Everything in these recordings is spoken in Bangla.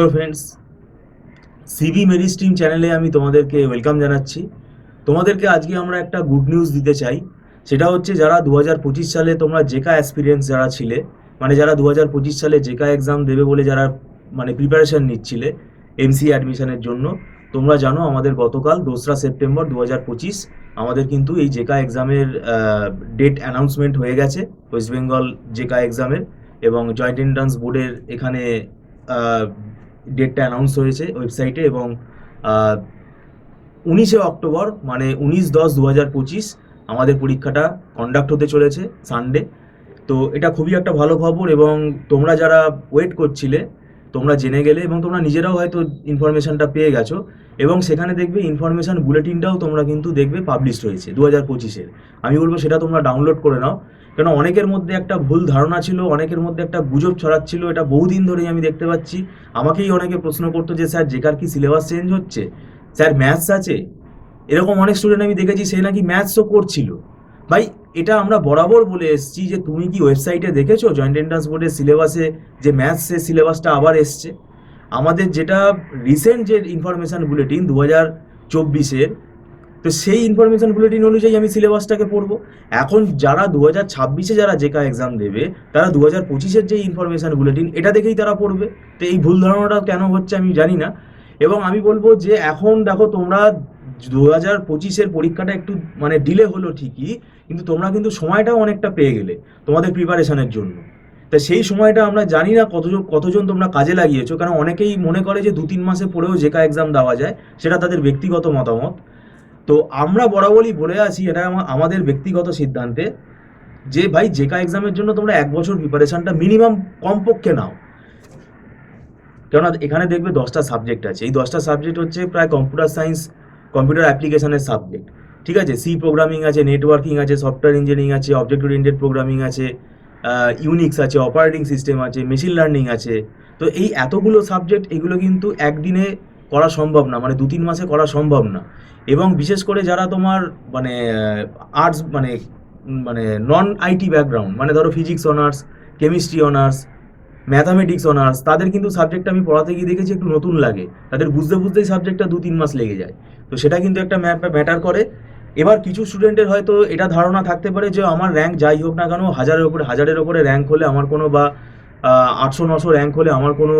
Hello friends, CB Mary stream চ্যানেলে আমি তোমাদেরকে ওয়েলকাম জানাচ্ছি। তোমাদেরকে আজকে আমরা একটা গুড নিউজ দিতে চাই। সেটা হচ্ছে যারা 2025 সালে তোমরা জেকা অ্যাসপিরিয়েন্টস যারা ছিলে, মানে যারা 2025 সালে জেকা এক্সাম দেবে বলে যারা মানে প্রিপারেশন নিচ্ছিলে এমসিএ অ্যাডমিশনের জন্য, তোমরা জানো আমাদের গতকাল 2রা সেপ্টেম্বর 2025 আমাদের কিন্তু এই জেকা এক্সামের ডেট অ্যানাউন্সমেন্ট হয়ে গেছে ওয়েস্ট বেঙ্গল জেকা এক্সামের, এবং জয়েন্ট এন্ট্রান্স বোর্ডের এখানে ডেটটা অ্যানাউন্স হয়েছে ওয়েবসাইটে। এবং 19শে অক্টোবর মানে 19/10/2025 আমাদের পরীক্ষাটা কন্ডাক্ট হতে চলেছে সানডে। তো এটা খুবই একটা ভালো খবর, এবং তোমরা যারা ওয়েট করছিলে তোমরা জেনে গেলে, এবং তোমরা নিজেরাও হয়তো ইনফরমেশনটা পেয়ে গেছো। এবং সেখানে দেখবে ইনফরমেশন বুলেটিনটাও তোমরা কিন্তু দেখবে পাবলিশড হয়েছে 2025-এর। আমি বলবো সেটা তোমরা ডাউনলোড করে নাও, কেন অনেকের মধ্যে একটা ভুল ধারণা ছিল, অনেকের মধ্যে একটা গুজব ছড়াচ্ছিল। এটা বহুদিন ধরেই আমি দেখতে পাচ্ছি। আমাকেই অনেকে প্রশ্ন করতো যে স্যার জেকার কি সিলেবাস চেঞ্জ হচ্ছে, স্যার ম্যাথস আছে। এরকম অনেক স্টুডেন্ট আমি দেখেছি সে নাকি ম্যাথসও করছিল। ভাই, এটা আমরা বরাবর বলে এসেছি যে তুমি কি ওয়েবসাইটে দেখেছো জয়েন্ট এন্ট্রান্স বোর্ডের সিলেবাসে যে ম্যাথসের সিলেবাসটা আবার এসছে? আমাদের যেটা রিসেন্ট যে ইনফরমেশান বুলেটিন 2024-এর, তো সেই ইনফরমেশান বুলেটিন অনুযায়ী আমি সিলেবাসটাকে পড়বো। এখন যারা 2026-এ যারা জেকা এক্সাম দেবে তারা 2025-এর যে ইনফরমেশান বুলেটিন এটা দেখেই তারা পড়বে। তো এই ভুল ধারণাটা কেন হচ্ছে আমি জানি না। এবং আমি বলবো যে এখন দেখো তোমরা 2025-এর পরীক্ষাটা একটু মানে ডিলে হলো ঠিকই, কিন্তু তোমরা কিন্তু সময়টাও অনেকটা পেয়ে গেলে তোমাদের প্রিপারেশনের জন্য। তা সেই সময়টা আমরা জানি না কতজন তোমরা কাজে লাগিয়েছো, কারণ অনেকেই মনে করে যে 2-3 মাসে পড়েও জেকা এক্সাম দেওয়া যায়, সেটা তাদের ব্যক্তিগত মতামত। তো আমরা বরাবরই বলে আছি, এটা আমাদের ব্যক্তিগত সিদ্ধান্তে, যে ভাই জেকা এক্সামের জন্য তোমরা 1 বছর প্রিপারেশনটা মিনিমাম কমপক্ষে নাও। কেননা এখানে দেখবে 10টা সাবজেক্ট আছে। এই 10টা সাবজেক্ট হচ্ছে প্রায় কম্পিউটার সায়েন্স, কম্পিউটার অ্যাপ্লিকেশনের সাবজেক্ট। ঠিক আছে, সি প্রোগ্রামিং আছে, নেটওয়ার্কিং আছে, সফটওয়্যার ইঞ্জিনিয়ারিং আছে, অবজেক্ট ওরিয়েন্টেড প্রোগ্রামিং আছে, ইউনিক্স আছে, অপারেটিং সিস্টেম আছে, মেশিন লার্নিং আছে। তো এই এতগুলো সাবজেক্ট, এগুলো কিন্তু একদিনে করা সম্ভব না, মানে 2-3 মাসে করা সম্ভব না। এবং বিশেষ করে যারা তোমার মানে আর্টস মানে মানে নন আইটি ব্যাকগ্রাউন্ড, মানে ধরো physics honours, chemistry honours, mathematics honours, তাদের কিন্তু সাবজেক্টটা আমি পড়াতে গিয়ে দেখেছি একটু নতুন লাগে। তাদের বুঝতেই সাবজেক্টটা 2-3 মাস লেগে যায়। তো সেটা কিন্তু একটা ম্যাটার করে। এবার কিছু স্টুডেন্টের হয়তো এটা ধারণা থাকতে পারে যে আমার র্যাঙ্ক যাই হোক না কেন, হাজারের ওপরে র্যাঙ্ক হলে আমার কোনো, বা 800-900 র্যাঙ্ক হলে আমার কোনো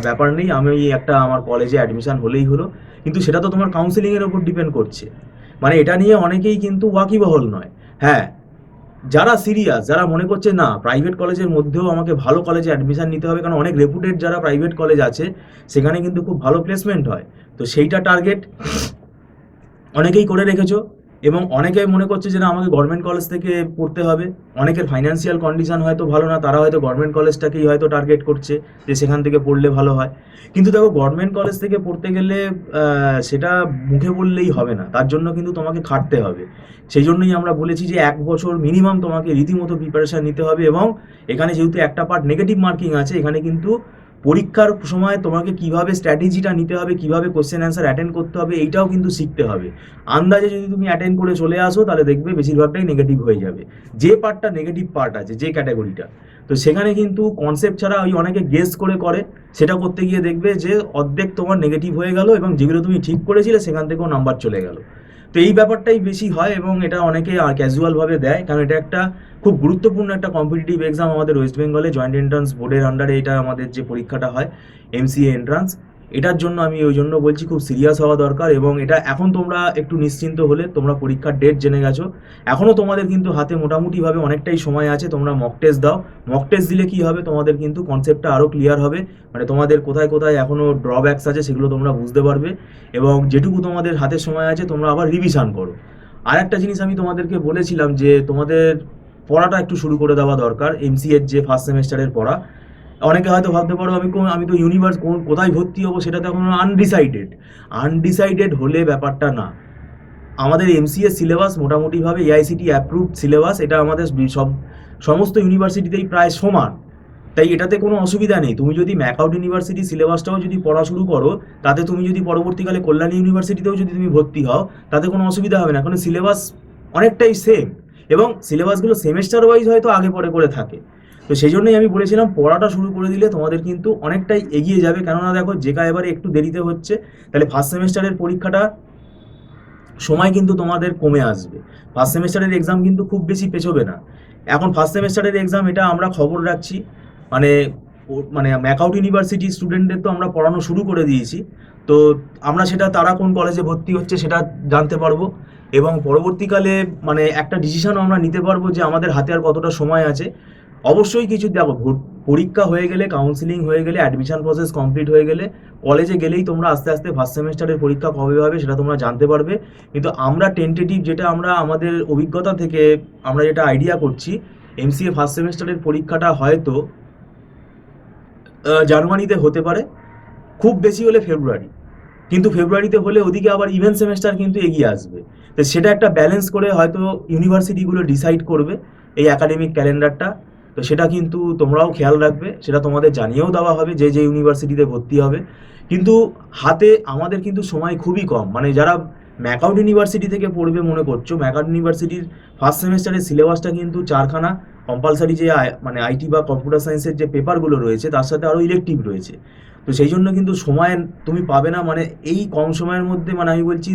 ব্যাপার নেই, আমি একটা আমার কলেজে অ্যাডমিশন হলেই হলো। কিন্তু সেটা তো তোমার কাউন্সিলিংয়ের ওপর ডিপেন্ড করছে। মানে এটা নিয়ে অনেকেই কিন্তু ওয়াকিবহল নয়। হ্যাঁ, যারা সিরিয়াস, যারা মনে করছে না প্রাইভেট কলেজের মধ্যেও আমাকে ভালো কলেজে অ্যাডমিশন নিতে হবে, কারণ অনেক রেপুটেড যারা প্রাইভেট কলেজ আছে সেখানে কিন্তু খুব ভালো প্লেসমেন্ট হয়, তো সেইটা টার্গেট অনেকেই করে রেখেছো। এবং অনেকে মনে করছে যে না আমাকে গভর্নমেন্ট কলেজ থেকে পড়তে হবে। অনেকের ফাইন্যান্সিয়াল কন্ডিশন হয়তো ভালো না, তারা হয়তো গভর্নমেন্ট কলেজটাকেই হয়তো টার্গেট করছে যে সেখান থেকে পড়লে ভালো হয়। কিন্তু দেখো, গভর্নমেন্ট কলেজ থেকে পড়তে গেলে সেটা মুখে বললেই হবে না, তার জন্য কিন্তু তোমাকে খাটতে হবে। সেই জন্যই আমরা বলেছি যে 1 বছর মিনিমাম তোমাকে রীতিমতো প্রিপারেশন নিতে হবে। এবং এখানে যেহেতু একটা পার্ট নেগেটিভ মার্কিং আছে, এখানে কিন্তু পরীক্ষার সময় তোমাকে কিভাবে স্ট্র্যাটেজিটা নিতে হবে, কিভাবে কোশ্চেন অ্যান্সার অ্যাটেন্ড করতে হবে, এইটাও কিন্তু শিখতে হবে। আন্দাজে যদি তুমি অ্যাটেন্ড করে চলে আসো তাহলে দেখবে বেশিরভাগটাই নেগেটিভ হয়ে যাবে। যে পার্টটা নেগেটিভ পার্ট আছে, যে ক্যাটাগরিটা, তো সেখানে কিন্তু কনসেপ্ট ছাড়া ওই অনেকে গেস করে সেটা করতে গিয়ে দেখবে যে অর্ধেক তোমার নেগেটিভ হয়ে গেল, এবং যেগুলো তুমি ঠিক করেছিলে সেখান থেকেও নাম্বার চলে গেল। তো এই ব্যাপারটাই বেশি হয়, এবং এটা অনেকে ক্যাজুয়ালভাবে দেয়, কারণ এটা একটা খুব গুরুত্বপূর্ণ একটা কম্পিটিটিভ এক্সাম আমাদের ওয়েস্ট বেঙ্গলে জয়েন্ট এন্ট্রান্স বোর্ডের আন্ডারে এটা আমাদের যে পরীক্ষাটা হয় এমসিএ এন্ট্রান্স। এটার জন্য আমি ওই জন্য বলছি খুব সিরিয়াস হওয়া দরকার। এবং এটা এখন তোমরা একটু নিশ্চিন্ত হলে, তোমরা পরীক্ষার ডেট জেনে গেছো, এখনও তোমাদের কিন্তু হাতে মোটামুটিভাবে অনেকটাই সময় আছে। তোমরা মক টেস্ট দাও। মক টেস্ট দিলে কি হবে, তোমাদের কিন্তু কনসেপ্টটা আরও ক্লিয়ার হবে, মানে তোমাদের কোথায় কোথায় এখনও ড্রব্যাকস আছে সেগুলো তোমরা বুঝতে পারবে। এবং যেটুকু তোমাদের হাতে সময় আছে তোমরা আবার রিভিশন করো। আর একটা জিনিস আমি তোমাদেরকে বলেছিলাম যে তোমাদের পড়াটা একটু শুরু করে দেওয়া দরকার, এমসিএর যে ফার্স্ট সেমেস্টারের পড়া। অনেকে হয়তো ভাবতে পারো আমি তো ইউনিভার্স কোথায় ভর্তি হবো সেটা তো এখন আনডিসাইডেড হলে ব্যাপারটা না। আমাদের এমসিএ সিলেবাস মোটামুটিভাবে এআইসিটি অ্যাপ্রুভড সিলেবাস, এটা আমাদের সমস্ত ইউনিভার্সিটিতেই প্রায় সমান। তাই এটাতে কোনো অসুবিধা নেই। তুমি যদি ম্যাকআউট ইউনিভার্সিটি সিলেবাসটাও যদি পড়া শুরু করো, তাতে তুমি যদি পরবর্তীকালে কল্যাণী ইউনিভার্সিটিতেও যদি তুমি ভর্তি হও, তাতে কোনো অসুবিধা হবে না, কারণ সিলেবাস অনেকটাই সেম। এবং সিলেবাসগুলো সেমেস্টার ওয়াইজ হয়তো আগে পরে করে থাকে। তো সেই জন্যই আমি বলেছিলাম পড়াটা শুরু করে দিলে তোমাদের কিন্তু অনেকটাই এগিয়ে যাবে। কেননা দেখো জেকা এবারে একটু দেরিতে হচ্ছে, তাহলে ফার্স্ট সেমিস্টারের পরীক্ষাটা সময় কিন্তু তোমাদের কমে আসবে। ফার্স্ট সেমিস্টারের এক্সাম কিন্তু খুব বেশি পেছোবে না। এখন ফার্স্ট সেমিস্টারের এক্সাম এটা আমরা খবর রাখছি, মানে মানে ম্যাকআউট ইউনিভার্সিটি স্টুডেন্টদের তো আমরা পড়ানো শুরু করে দিয়েছি। তো আমরা সেটা তারা কোন কলেজে ভর্তি হচ্ছে সেটা জানতে পারবো, এবং পরবর্তীকালে মানে একটা ডিসিশনও আমরা নিতে পারবো যে আমাদের হাতে আর কতটা সময় আছে। অবশ্যই কিছু দেখো, পরীক্ষা হয়ে গেলে, কাউন্সিলিং হয়ে গেলে, অ্যাডমিশন প্রসেস কমপ্লিট হয়ে গেলে, কলেজে গেলেই তোমরা আস্তে আস্তে ফার্স্ট সেমিস্টারের পরীক্ষা কবে হবে সেটা তোমরা জানতে পারবে। কিন্তু আমরা টেন্টেটিভ যেটা আমরা আমাদের অভিজ্ঞতা থেকে আমরা যেটা আইডিয়া করছি, এমসিএ ফার্স্ট সেমিস্টারের পরীক্ষাটা হয়তো জানুয়ারিতে হতে পারে, খুব বেশি হলে ফেব্রুয়ারি। কিন্তু ফেব্রুয়ারিতে হলে ওদিকে আবার ইভেন্ট সেমেস্টার কিন্তু এগিয়ে আসবে। তো সেটা একটা ব্যালেন্স করে হয়তো ইউনিভার্সিটিগুলো ডিসাইড করবে এই একাডেমিক ক্যালেন্ডারটা। তো সেটা কিন্তু তোমরাও খেয়াল রাখবে, সেটা তোমাদের জানিয়েও দেওয়া হবে যে যে ইউনিভার্সিটিতে ভর্তি হবে। কিন্তু হাতে আমাদের কিন্তু সময় খুবই কম। মানে যারা ম্যাকআউট ইউনিভার্সিটি থেকে পড়বে মনে করছো, ম্যাকআউট ইউনিভার্সিটির ফার্স্ট সেমিস্টারের সিলেবাসটা কিন্তু 4খানা কম্পালসারি, যে মানে আইটি বা কম্পিউটার সায়েন্সের যে পেপারগুলো রয়েছে তার সাথে আরও ইলেকটিভ রয়েছে। তো সেই জন্য কিন্তু সময় তুমি পাবে না, মানে এই কম সময়ের মধ্যে, মানে আমি বলছি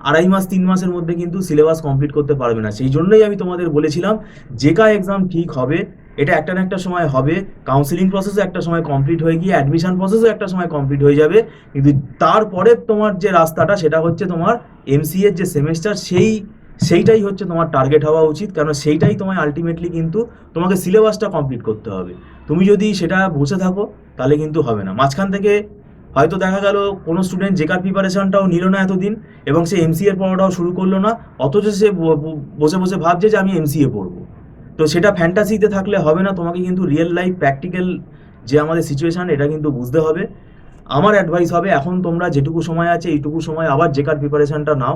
2.5 মাস 3 মাসের মধ্যে কিন্তু সিলেবাস কমপ্লিট করতে পারবে না। সেই জন্যই আমি তোমাদের বলেছিলাম জেকা এক্সাম ঠিক হবে, এটা একটা না একটা সময় হবে, কাউন্সিলিং প্রসেসও একটা সময় কমপ্লিট হয়ে গিয়ে অ্যাডমিশন প্রসেসও একটা সময় কমপ্লিট হয়ে যাবে। কিন্তু তারপরে তোমার যে রাস্তাটা সেটা হচ্ছে তোমার এমসিএর যে সেমেস্টার, সেইটাই হচ্ছে তোমার টার্গেট হওয়া উচিত। কারণ সেইটাই তোমায় আলটিমেটলি কিন্তু তোমাকে সিলেবাসটা কমপ্লিট করতে হবে। তুমি যদি সেটা বসে থাকো তাহলে কিন্তু হবে না। মাঝখান থেকে হয়তো দেখা গেল কোনো স্টুডেন্ট জেকার প্রিপারেশনটাও নিল না এতদিন, এবং সে এমসিএর পড়াটাও শুরু করলো না, অথচ সে বসে বসে ভাবছে যে আমি এমসিএ পড়বো। তো সেটা ফ্যান্টাসিতে থাকলে হবে না, তোমাকে কিন্তু রিয়েল লাইফ প্র্যাকটিক্যাল যে আমাদের সিচুয়েশান এটা কিন্তু বুঝতে হবে। আমার অ্যাডভাইস হবে এখন তোমরা যেটুকু সময় আছে এইটুকু সময় আবার জেকার প্রিপারেশনটা নাও,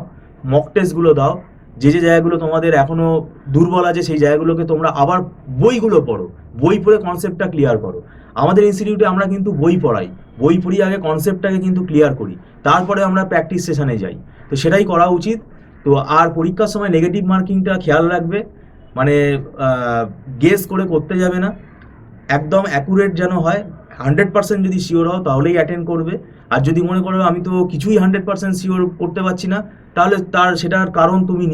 মক টেস্টগুলো দাও, যে যে জায়গাগুলো তোমাদের এখনও দুর্বল আছে সেই জায়গাগুলোকে তোমরা আবার বইগুলো পড়ো, বই পড়ে কনসেপ্টটা ক্লিয়ার করো। আমাদের ইনস্টিটিউটে আমরা কিন্তু বই পড়াই, বই পড়িয়ে আগে কনসেপ্টটাকে কিন্তু ক্লিয়ার করি, তারপরে আমরা প্র্যাকটিস সেশনে যাই। তো সেটাই করা উচিত। তো আর পরীক্ষার সময় নেগেটিভ মার্কিংটা খেয়াল রাখবে, মানে গেস করে করতে যাবে না, একদম অ্যাকুরেট যেন হয়। 100% যদি শিওর হও তাহলেই অ্যাটেন্ড করবে। আর যদি মনে করো আমি তো কিছুই 100% শিওর করতে পারছি না, তাহলে সেটার কারণ তুমি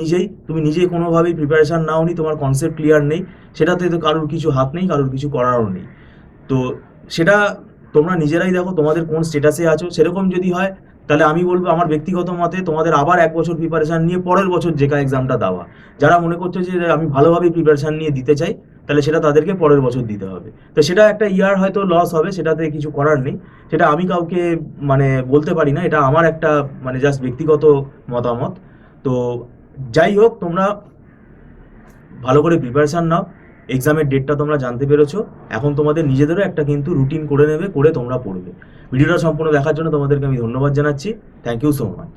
নিজেই কোনোভাবেই প্রিপারেশান নাওনি, তোমার কনসেপ্ট ক্লিয়ার নেই, সেটাতে তো কারোর কিছু হাত নেই, কারোর কিছু করারও নেই। তো সেটা তোমরা নিজেরাই দেখো তোমাদের কোন স্টেটাসে আছো। সেরকম যদি হয় তাহলে আমি বলবো আমার ব্যক্তিগত মতে তোমাদের আবার 1 বছর প্রিপারেশান নিয়ে পরের বছর জেকা এক্সামটা দেওয়া। যারা মনে করছো যে আমি ভালোভাবে প্রিপারেশান নিয়ে দিতে চাই, তাহলে সেটা তাদেরকে পরের বছর দিতে হবে। তো সেটা একটা ইয়ার হয়তো লস হবে, সেটাতে কিছু করার নেই, সেটা আমি কাউকে মানে বলতে পারি না, এটা আমার একটা মানে জাস্ট ব্যক্তিগত মতামত। তো যাই হোক, তোমরা ভালো করে প্রিপারেশান নাও, এক্সামের ডেটটা তোমরা জানতে পেরেছো, এখন তোমাদের নিজেদেরও একটা কিন্তু রুটিন করে নেবে, করে তোমরা পড়বে। ভিডিওটা সম্পূর্ণ দেখার জন্য তোমাদেরকে আমি ধন্যবাদ জানাচ্ছি। Thank you so much.